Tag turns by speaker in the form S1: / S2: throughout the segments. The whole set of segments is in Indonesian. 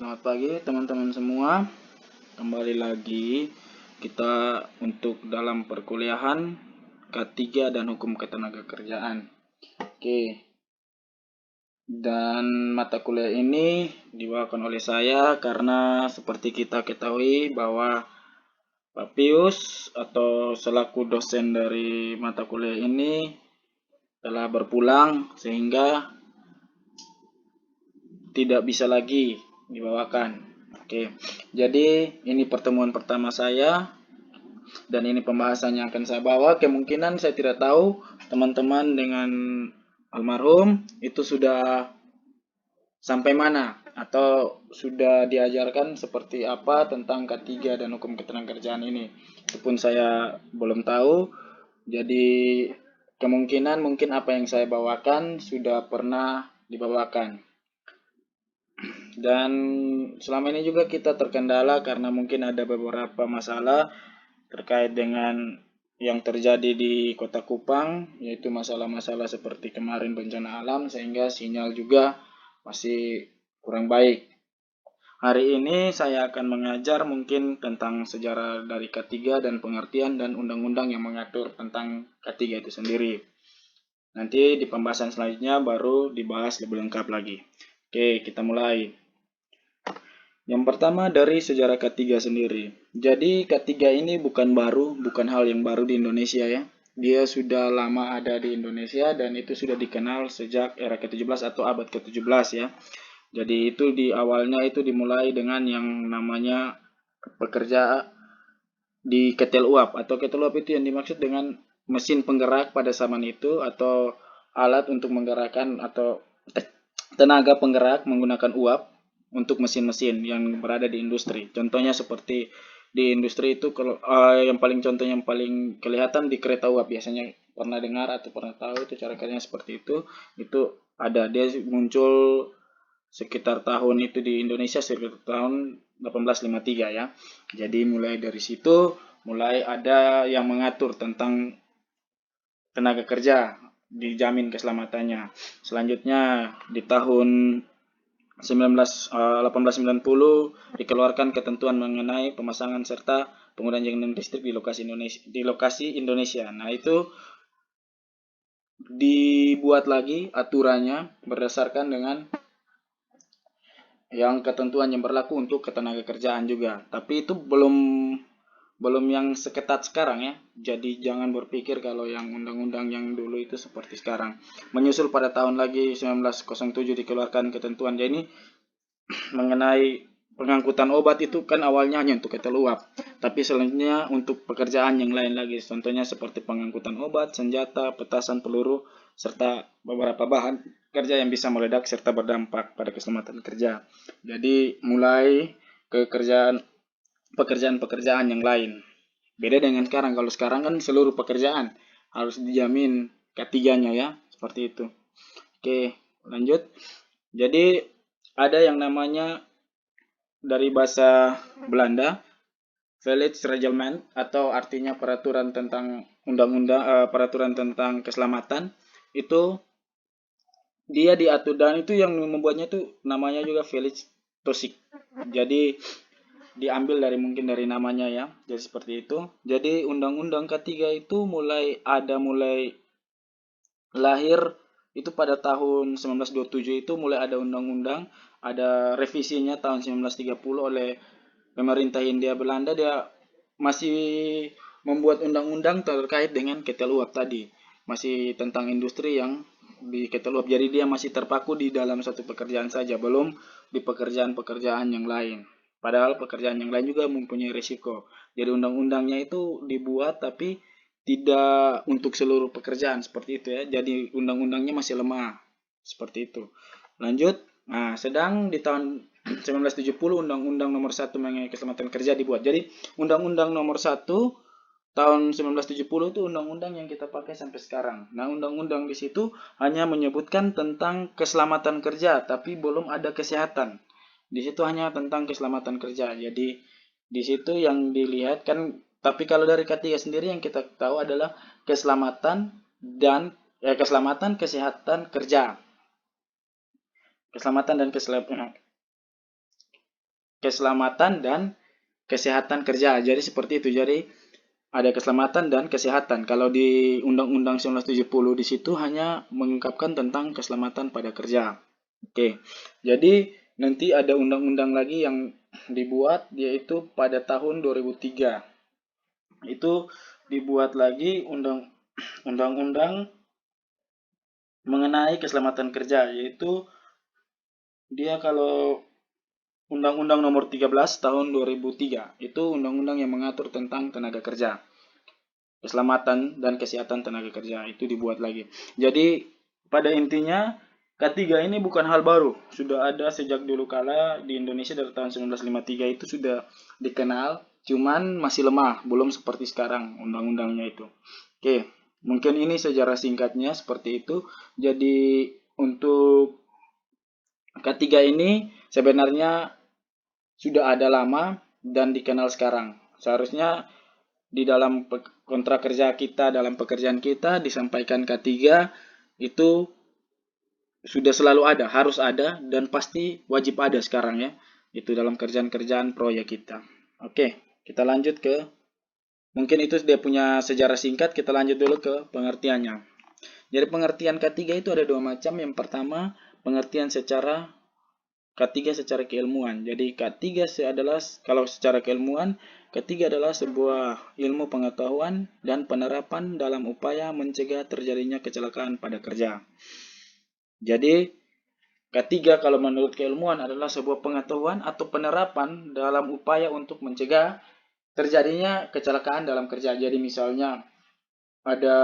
S1: Selamat pagi teman-teman semua. Kembali lagi kita untuk dalam perkuliahan K3 dan Hukum Ketenagakerjaan. Oke. Dan mata kuliah ini dibawakan oleh saya karena seperti kita ketahui bahwa Pak Pius atau selaku dosen dari mata kuliah ini telah berpulang sehingga tidak bisa lagi dibawakan. Oke, jadi ini pertemuan pertama saya dan ini pembahasan yang akan saya bawa. Kemungkinan saya tidak tahu teman-teman dengan almarhum itu sudah sampai mana atau sudah diajarkan seperti apa tentang K3 dan hukum ketenagakerjaan ini. Itu pun saya belum tahu. Jadi kemungkinan mungkin apa yang saya bawakan sudah pernah dibawakan. Dan selama ini juga kita terkendala karena mungkin ada beberapa masalah terkait dengan yang terjadi di Kota Kupang, yaitu masalah-masalah seperti kemarin bencana alam sehingga sinyal juga masih kurang baik. Hari ini saya akan mengajar mungkin tentang sejarah dari K3 dan pengertian dan undang-undang yang mengatur tentang K3 itu sendiri. Nanti di pembahasan selanjutnya baru dibahas lebih lengkap lagi. Oke, kita mulai. Yang pertama dari sejarah K3 sendiri. Jadi K3 ini bukan hal yang baru di Indonesia ya. Dia sudah lama ada di Indonesia dan itu sudah dikenal sejak era ke-17 atau abad ke-17 ya. Jadi itu di awalnya itu dimulai dengan yang namanya pekerja di ketel uap atau ketel uap itu yang dimaksud dengan mesin penggerak pada zaman itu atau alat untuk menggerakkan atau tenaga penggerak menggunakan uap untuk mesin-mesin yang berada di industri. Contohnya seperti di industri itu kalau yang paling kelihatan di kereta uap biasanya pernah dengar atau pernah tahu itu cara kerjanya seperti itu ada dia muncul sekitar tahun itu di Indonesia sekitar tahun 1853 ya. Jadi mulai dari situ mulai ada yang mengatur tentang tenaga kerja dijamin keselamatannya. Selanjutnya di tahun 1890 dikeluarkan ketentuan mengenai pemasangan serta penggunaan jaringan listrik di lokasi Indonesia. Nah, itu dibuat lagi aturannya berdasarkan dengan yang ketentuan yang berlaku untuk ketenaga kerjaan juga. Tapi itu belum yang seketat sekarang ya. Jadi jangan berpikir kalau yang undang-undang yang dulu itu seperti sekarang. Menyusul pada tahun lagi 1907 dikeluarkan ketentuan. Jadi ini mengenai pengangkutan obat itu kan awalnya hanya untuk ketel uap. Tapi selanjutnya untuk pekerjaan yang lain lagi. Contohnya seperti pengangkutan obat, senjata, petasan peluru, serta beberapa bahan kerja yang bisa meledak serta berdampak pada keselamatan kerja. Jadi mulai pekerjaan-pekerjaan yang lain. Beda dengan sekarang. Kalau sekarang kan seluruh pekerjaan harus dijamin ketiganya ya, seperti itu. Oke, lanjut. Jadi ada yang namanya dari bahasa Belanda Veiligheidsreglement atau artinya peraturan tentang peraturan tentang keselamatan itu dia diatur dan itu yang membuatnya itu namanya juga Veiligheidstosik. Jadi diambil dari mungkin dari namanya ya. Jadi seperti itu. Jadi undang-undang ketiga itu mulai lahir itu pada tahun 1927 itu mulai ada undang-undang, ada revisinya tahun 1930 oleh pemerintah Hindia Belanda. Dia masih membuat undang-undang terkait dengan ketel uap tadi. Masih tentang industri yang di ketel uap. Jadi dia masih terpaku di dalam satu pekerjaan saja, belum di pekerjaan-pekerjaan yang lain. Padahal pekerjaan yang lain juga mempunyai risiko. Jadi undang-undangnya itu dibuat tapi tidak untuk seluruh pekerjaan seperti itu ya. Jadi undang-undangnya masih lemah. Seperti itu. Lanjut. Nah, sedang di tahun 1970 Undang-Undang Nomor 1 mengenai Keselamatan Kerja dibuat. Jadi Undang-Undang Nomor 1 tahun 1970 itu undang-undang yang kita pakai sampai sekarang. Nah, undang-undang di situ hanya menyebutkan tentang keselamatan kerja, tapi belum ada kesehatan. Di situ hanya tentang keselamatan kerja. Jadi di situ yang dilihat kan, tapi kalau dari K3 sendiri yang kita tahu adalah keselamatan dan keselamatan kesehatan kerja. Keselamatan dan keselamatan dan kesehatan kerja. Jadi seperti itu. Jadi ada keselamatan dan kesehatan. Kalau di Undang-Undang 1970 di situ hanya mengungkapkan tentang keselamatan pada kerja. Oke. Jadi nanti ada undang-undang lagi yang dibuat yaitu pada tahun 2003. Itu dibuat lagi undang-undang mengenai keselamatan kerja, yaitu dia kalau Undang-Undang Nomor 13 Tahun 2003 itu undang-undang yang mengatur tentang tenaga kerja, keselamatan dan kesehatan tenaga kerja itu dibuat lagi. Jadi pada intinya K3 ini bukan hal baru, sudah ada sejak dulu kala di Indonesia dari tahun 1953 itu sudah dikenal, cuman masih lemah, belum seperti sekarang undang-undangnya itu. Oke, mungkin ini sejarah singkatnya seperti itu. Jadi untuk K3 ini sebenarnya sudah ada lama dan dikenal sekarang. Seharusnya di dalam kontrak kerja kita, dalam pekerjaan kita disampaikan K3 itu sudah selalu ada, harus ada, dan pasti wajib ada sekarang ya. Itu dalam kerjaan-kerjaan proyek kita. Oke, kita lanjut ke, mungkin itu dia punya sejarah singkat, kita lanjut dulu ke pengertiannya. Jadi pengertian K3 itu ada dua macam. Yang pertama, pengertian secara K3 secara keilmuan. Jadi K3 adalah, kalau secara keilmuan, K3 adalah sebuah ilmu pengetahuan dan penerapan dalam upaya mencegah terjadinya kecelakaan pada kerja. Jadi K3 kalau menurut keilmuan adalah sebuah pengetahuan atau penerapan dalam upaya untuk mencegah terjadinya kecelakaan dalam kerja. Jadi misalnya ada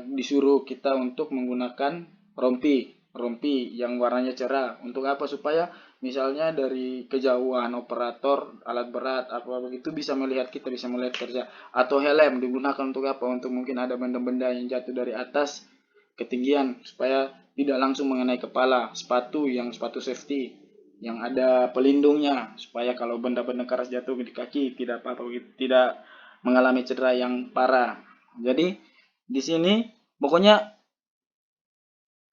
S1: disuruh kita untuk menggunakan rompi yang warnanya cerah. Untuk apa? Supaya misalnya dari kejauhan operator alat berat apa begitu bisa melihat kita, bisa melihat kerja. Atau helm digunakan untuk apa? Untuk mungkin ada benda-benda yang jatuh dari atas ketinggian supaya tidak langsung mengenai kepala. Sepatu safety yang ada pelindungnya supaya kalau benda-benda keras jatuh di kaki tidak apa-apa, tidak mengalami cedera yang parah. Jadi di sini pokoknya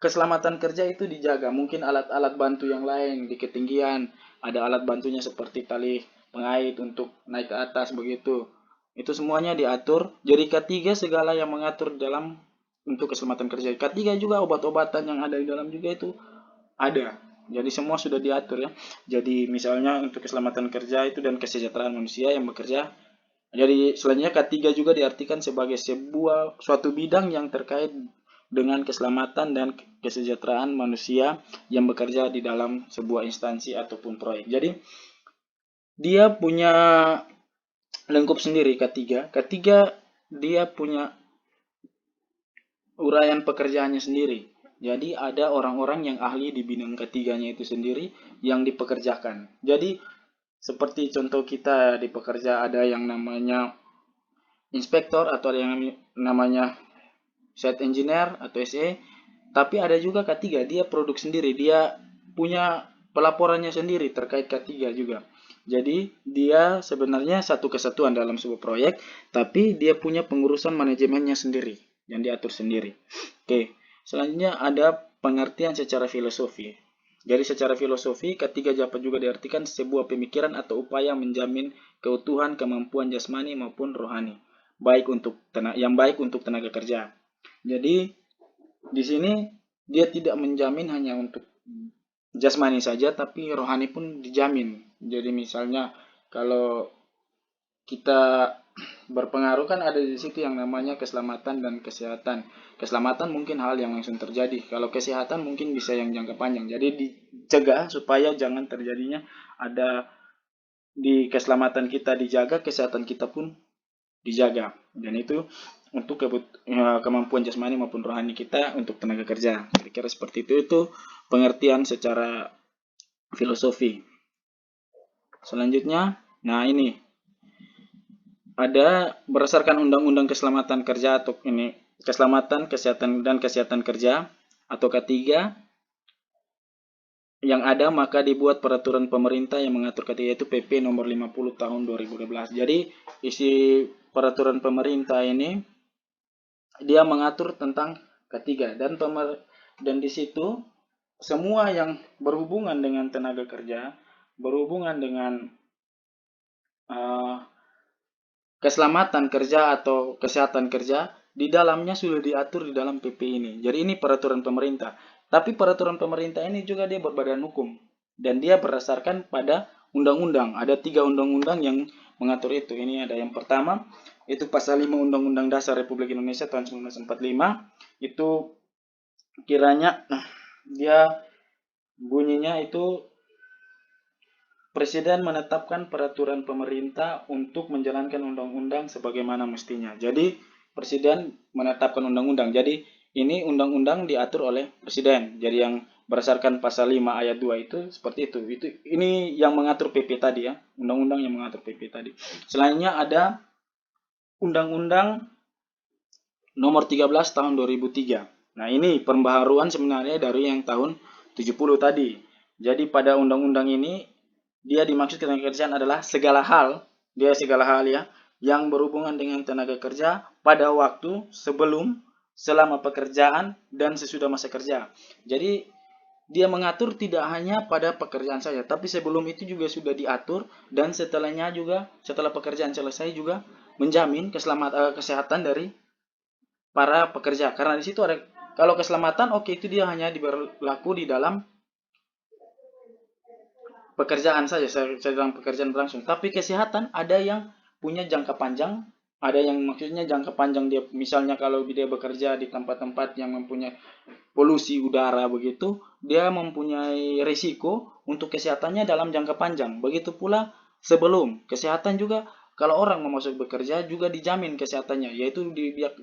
S1: keselamatan kerja itu dijaga. Mungkin alat-alat bantu yang lain di ketinggian, ada alat bantunya seperti tali pengait untuk naik ke atas begitu. Itu semuanya diatur. Jadi K3 segala yang mengatur dalam untuk keselamatan kerja. K3 juga obat-obatan yang ada di dalam juga itu ada. Jadi semua sudah diatur ya. Jadi misalnya untuk keselamatan kerja itu dan kesejahteraan manusia yang bekerja. Jadi selanjutnya K3 juga diartikan sebagai suatu bidang yang terkait dengan keselamatan dan kesejahteraan manusia yang bekerja di dalam sebuah instansi ataupun proyek. Jadi dia punya lengkap sendiri K3. K3 dia punya uraian pekerjaannya sendiri. Jadi ada orang-orang yang ahli di bidang K3-nya itu sendiri yang dipekerjakan. Jadi seperti contoh kita di pekerja ada yang namanya inspektor atau ada yang namanya site engineer atau SE, tapi ada juga K3, dia produk sendiri, dia punya pelaporannya sendiri terkait K3 juga. Jadi dia sebenarnya satu kesatuan dalam sebuah proyek, tapi dia punya pengurusan manajemennya sendiri yang diatur sendiri. Oke, selanjutnya ada pengertian secara filosofi. Jadi secara filosofi, K3 dapat juga diartikan sebuah pemikiran atau upaya menjamin keutuhan kemampuan jasmani maupun rohani, baik untuk tenaga kerja. Jadi di sini dia tidak menjamin hanya untuk jasmani saja, tapi rohani pun dijamin. Jadi misalnya kalau kita berpengaruh kan ada di situ yang namanya keselamatan dan kesehatan. Keselamatan mungkin hal yang langsung terjadi. Kalau kesehatan mungkin bisa yang jangka panjang. Jadi dicegah supaya jangan terjadinya ada di keselamatan kita dijaga, kesehatan kita pun dijaga. Dan itu untuk kemampuan jasmani maupun rohani kita untuk tenaga kerja. Kira-kira seperti itu pengertian secara filosofi. Selanjutnya, nah ini ada berdasarkan Undang-Undang Keselamatan Kerja atau ini Keselamatan, Kesehatan dan Kesehatan Kerja atau K3 yang ada, maka dibuat peraturan pemerintah yang mengatur K3 itu PP nomor 50 tahun 2012. Jadi isi peraturan pemerintah ini dia mengatur tentang K3 dan di situ semua yang berhubungan dengan tenaga kerja, berhubungan dengan eh, keselamatan kerja atau kesehatan kerja di dalamnya sudah diatur di dalam PP ini. Jadi ini peraturan pemerintah. Tapi peraturan pemerintah ini juga dia berbadan hukum dan dia berdasarkan pada undang-undang. Ada 3 undang-undang yang mengatur itu. Ini ada yang pertama itu pasal 5 Undang-Undang Dasar Republik Indonesia tahun 1945. Itu kiranya dia bunyinya itu Presiden menetapkan peraturan pemerintah untuk menjalankan undang-undang sebagaimana mestinya. Jadi, Presiden menetapkan undang-undang. Jadi, ini undang-undang diatur oleh Presiden. Jadi, yang berdasarkan pasal 5 ayat 2 itu seperti itu. Ini yang mengatur PP tadi ya, undang-undang yang mengatur PP tadi. Selanjutnya ada Undang-Undang Nomor 13 tahun 2003. Nah, ini pembaharuan sebenarnya dari yang tahun 70 tadi. Jadi pada undang-undang ini dia dimaksud tenaga kerjaan adalah segala hal ya yang berhubungan dengan tenaga kerja pada waktu sebelum, selama pekerjaan dan sesudah masa kerja. Jadi dia mengatur tidak hanya pada pekerjaan saja, tapi sebelum itu juga sudah diatur dan setelahnya juga setelah pekerjaan selesai juga menjamin kesehatan dari para pekerja. Karena di situ ada kalau keselamatan oke itu dia hanya berlaku di dalam pekerjaan saja, sedang pekerjaan berlangsung. Tapi kesehatan ada yang punya jangka panjang, ada yang maksudnya jangka panjang dia misalnya kalau dia bekerja di tempat-tempat yang mempunyai polusi udara begitu, dia mempunyai risiko untuk kesehatannya dalam jangka panjang. Begitu pula sebelum kesehatan juga kalau orang mau masuk bekerja juga dijamin kesehatannya, yaitu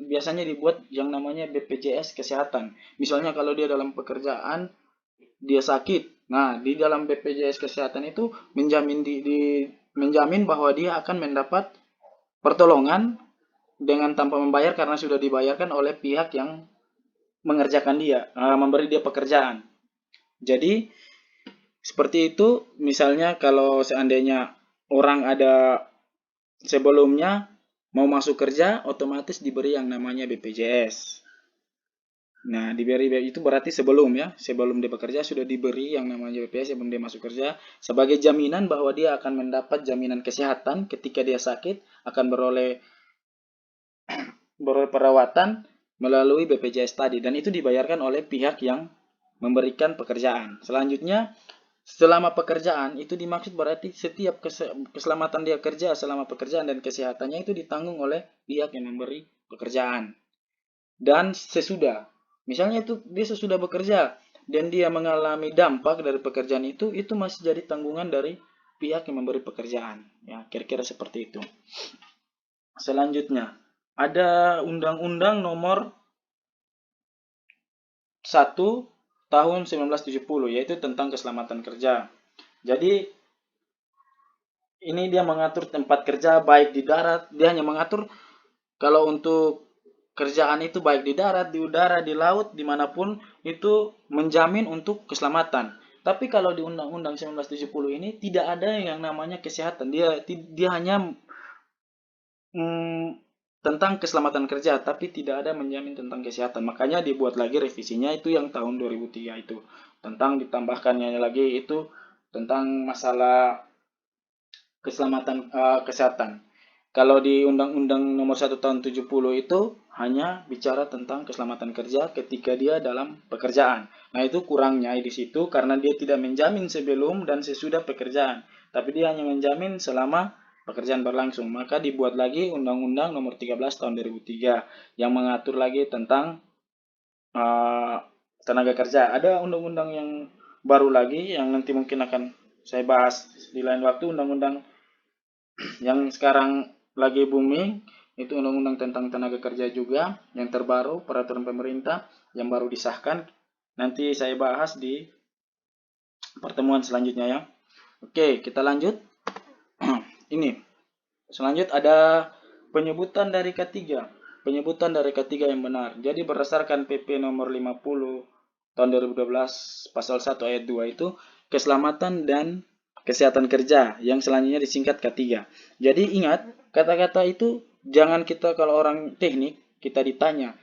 S1: biasanya dibuat yang namanya BPJS kesehatan. Misalnya kalau dia dalam pekerjaan dia sakit, nah di dalam BPJS kesehatan itu menjamin bahwa dia akan mendapat pertolongan dengan tanpa membayar karena sudah dibayarkan oleh pihak yang mengerjakan dia, memberi dia pekerjaan. Jadi seperti itu, misalnya kalau seandainya orang ada sebelumnya mau masuk kerja, otomatis diberi yang namanya BPJS. Nah, diberi itu berarti sebelum ya, sebelum dia bekerja sudah diberi yang namanya BPJS sebelum dia masuk kerja sebagai jaminan bahwa dia akan mendapat jaminan kesehatan ketika dia sakit, akan beroleh perawatan melalui BPJS tadi dan itu dibayarkan oleh pihak yang memberikan pekerjaan. Selanjutnya, selama pekerjaan itu dimaksud berarti setiap keselamatan dia kerja selama pekerjaan dan kesehatannya itu ditanggung oleh pihak yang memberi pekerjaan. Dan sesudah, misalnya itu dia sesudah bekerja dan dia mengalami dampak dari pekerjaan itu masih jadi tanggungan dari pihak yang memberi pekerjaan. Ya, kira-kira seperti itu. Selanjutnya, ada Undang-Undang Nomor 1 tahun 1970 yaitu tentang keselamatan kerja. Jadi ini dia mengatur tempat kerja baik di darat, dia hanya mengatur kalau untuk kerjaan itu baik di darat, di udara, di laut, dimanapun itu menjamin untuk keselamatan. Tapi kalau di Undang-Undang 1970 ini tidak ada yang namanya kesehatan. Dia hanya tentang keselamatan kerja, tapi tidak ada menjamin tentang kesehatan. Makanya dibuat lagi revisinya itu yang tahun 2003 itu. Tentang ditambahkannya lagi itu tentang masalah keselamatan kesehatan. Kalau di Undang-Undang Nomor 1 tahun 70 itu hanya bicara tentang keselamatan kerja ketika dia dalam pekerjaan. Nah, itu kurangnya di situ karena dia tidak menjamin sebelum dan sesudah pekerjaan, tapi dia hanya menjamin selama pekerjaan berlangsung. Maka dibuat lagi Undang-Undang Nomor 13 tahun 2003 yang mengatur lagi tentang tenaga kerja. Ada undang-undang yang baru lagi yang nanti mungkin akan saya bahas di lain waktu. Undang-undang yang sekarang lagi booming itu undang-undang tentang tenaga kerja juga yang terbaru, peraturan pemerintah yang baru disahkan. Nanti saya bahas di pertemuan selanjutnya ya. Oke, kita lanjut. Ini selanjut ada penyebutan dari K3. Penyebutan dari K3 yang benar. Jadi berdasarkan PP nomor 50 tahun 2012 pasal 1 ayat 2 itu keselamatan dan kesehatan kerja yang selanjutnya disingkat K3. Jadi ingat, kata-kata itu jangan kita kalau orang teknik kita ditanya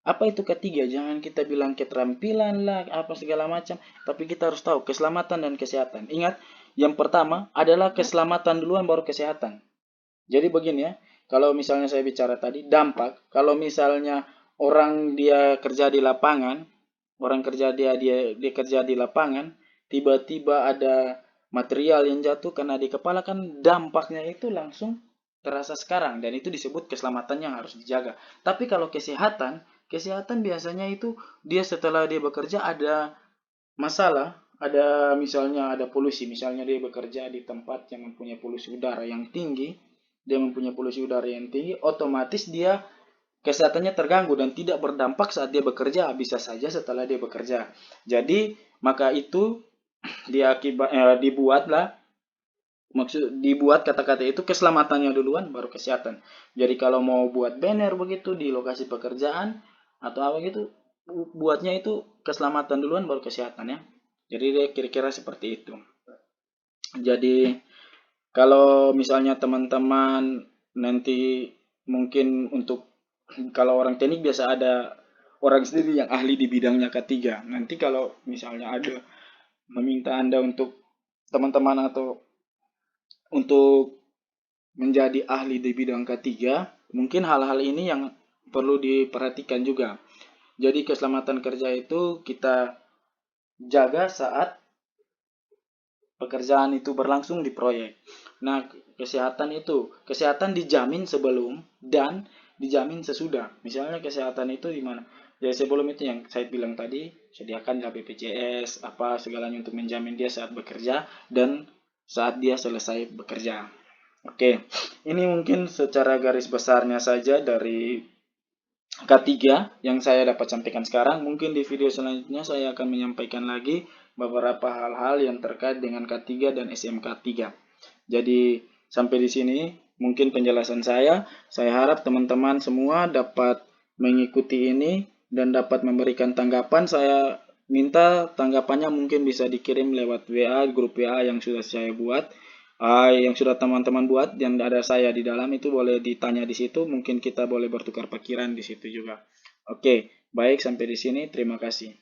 S1: Apa itu K3? Jangan kita bilang keterampilan lah, apa segala macam, tapi kita harus tahu keselamatan dan kesehatan. Ingat, yang pertama adalah keselamatan duluan baru kesehatan. Jadi begini ya, kalau misalnya saya bicara tadi dampak, kalau misalnya orang dia kerja di lapangan, orang kerja dia kerja di lapangan, tiba-tiba ada material yang jatuh karena di kepala, kan dampaknya itu langsung terasa sekarang, dan itu disebut keselamatan yang harus dijaga. Tapi kalau kesehatan biasanya itu dia setelah dia bekerja ada masalah, ada misalnya ada polusi, misalnya dia bekerja di tempat yang mempunyai polusi udara yang tinggi, otomatis dia kesehatannya terganggu dan tidak berdampak saat dia bekerja, bisa saja setelah dia bekerja. Jadi maka itu dibuat kata-kata itu keselamatannya duluan baru kesehatan. Jadi kalau mau buat banner begitu di lokasi pekerjaan atau apa gitu, buatnya itu keselamatan duluan baru kesehatan ya. Jadi dia kira-kira seperti itu. Jadi kalau misalnya teman-teman nanti mungkin untuk, kalau orang teknik biasa ada orang sendiri yang ahli di bidangnya K3. Nanti kalau misalnya ada meminta Anda untuk teman-teman atau untuk menjadi ahli di bidang K3, mungkin hal-hal ini yang perlu diperhatikan juga. Jadi keselamatan kerja itu kita jaga saat pekerjaan itu berlangsung di proyek. Nah, kesehatan dijamin sebelum dan dijamin sesudah. Misalnya kesehatan itu di mana? Jadi sebelum itu yang saya bilang tadi, sediakan BPJS, apa segalanya untuk menjamin dia saat bekerja dan saat dia selesai bekerja. Oke, ini mungkin secara garis besarnya saja dari K3 yang saya dapat sampaikan sekarang. Mungkin di video selanjutnya saya akan menyampaikan lagi beberapa hal-hal yang terkait dengan K3 dan SMK 3. Jadi sampai di sini mungkin penjelasan saya. Saya harap teman-teman semua dapat mengikuti ini dan dapat memberikan tanggapan. Saya minta tanggapannya mungkin bisa dikirim lewat WA, grup WA yang sudah saya buat. Yang sudah teman-teman buat dan ada saya di dalam, itu boleh ditanya di situ, mungkin kita boleh bertukar pikiran di situ juga. Oke, baik, sampai di sini, terima kasih.